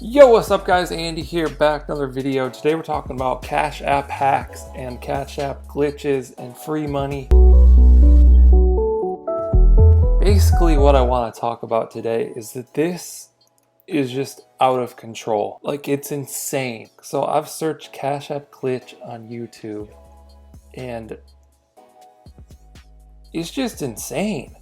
Yo, what's up guys? Andy here, back with another video. Today we're talking about Cash App hacks and Cash App glitches and free money. Basically what I want to talk about today is that this is just out of control. Like, it's insane. So I've searched Cash App glitch on YouTube and it's just insane.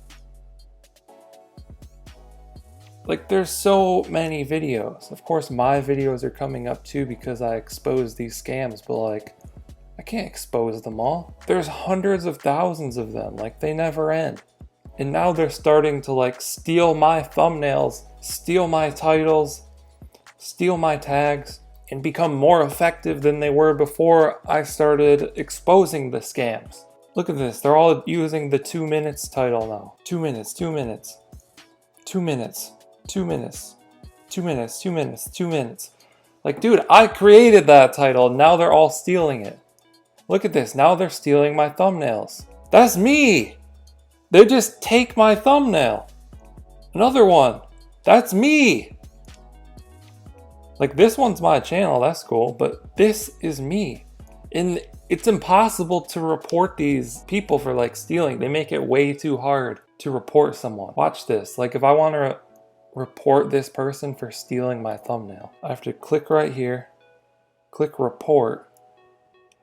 Like, there's so many videos. Of course, my videos are coming up too because I expose these scams, but like, I can't expose them all. There's hundreds of thousands of them, like they never end. And now they're starting to like steal my thumbnails, steal my titles, steal my tags, and become more effective than they were before I started exposing the scams. Look at this, they're all using the 2 minutes title now. 2 minutes, 2 minutes, 2 minutes. 2 minutes, 2 minutes, 2 minutes, 2 minutes. Like, dude, I created that title. Now they're all stealing it. Look at this. Now they're stealing my thumbnails. That's me. They just take my thumbnail. Another one. That's me. Like, this one's my channel. That's cool. But this is me. And it's impossible to report these people for like stealing. They make it way too hard to report someone. Watch this. Like, if I want to report this person for stealing my thumbnail, I have to click right here, click report.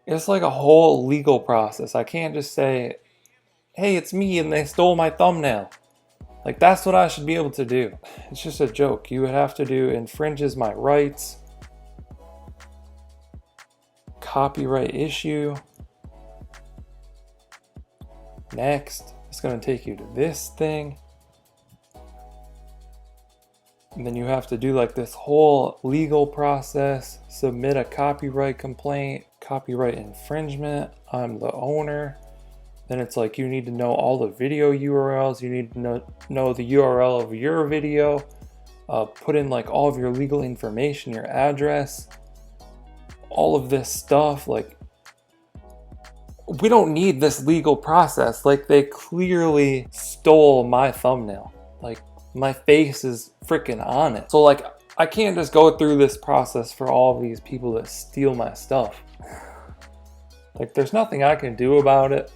It's like a whole legal process. I can't just say, hey, it's me and they stole my thumbnail. Like, that's what I should be able to do. It's just a joke. You would have to do infringes my rights, copyright issue. Next, it's going to take you to this thing. And then you have to do like this whole legal process, submit a copyright complaint, copyright infringement, I'm the owner. Then it's like you need to know all the video URLs, you need to know the URL of your video, put in like all of your legal information, your address, all of this stuff. Like, we don't need this legal process. Like, they clearly stole my thumbnail. Like, my face is freaking on it. So like, I can't just go through this process for all of these people that steal my stuff. Like, there's nothing I can do about it.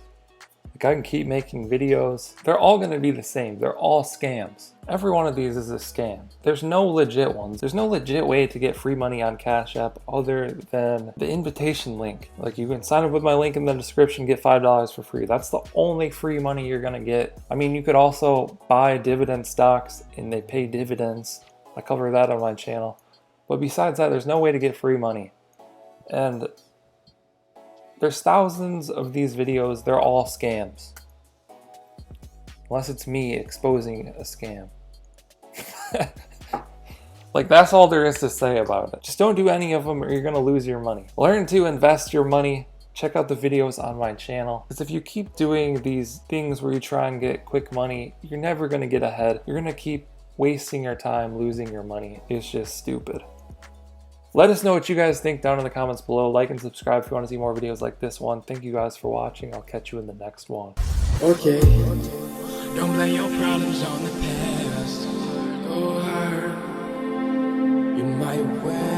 Like, I can keep making videos. They're all gonna be the same. They're all scams. Every one of these is a scam. There's no legit ones. There's no legit way to get free money on Cash App other than the invitation link. Like, you can sign up with my link in the description, get $5 for free. That's the only free money you're gonna get. I mean, you could also buy dividend stocks and they pay dividends. I cover that on my channel. But besides that, there's no way to get free money. And there's thousands of these videos. They're all scams. Unless it's me exposing a scam. Like, that's all there is to say about it. Just don't do any of them or you're gonna lose your money. Learn to invest your money. Check out the videos on my channel. Because if you keep doing these things where you try and get quick money, you're never gonna get ahead. You're gonna keep wasting your time, losing your money. It's just stupid. Let us know what you guys think down in the comments below. Like and subscribe if you want to see more videos like this one. Thank you guys for watching. I'll catch you in the next one. Okay. Don't blame your problems on the past. Go hard. You might wear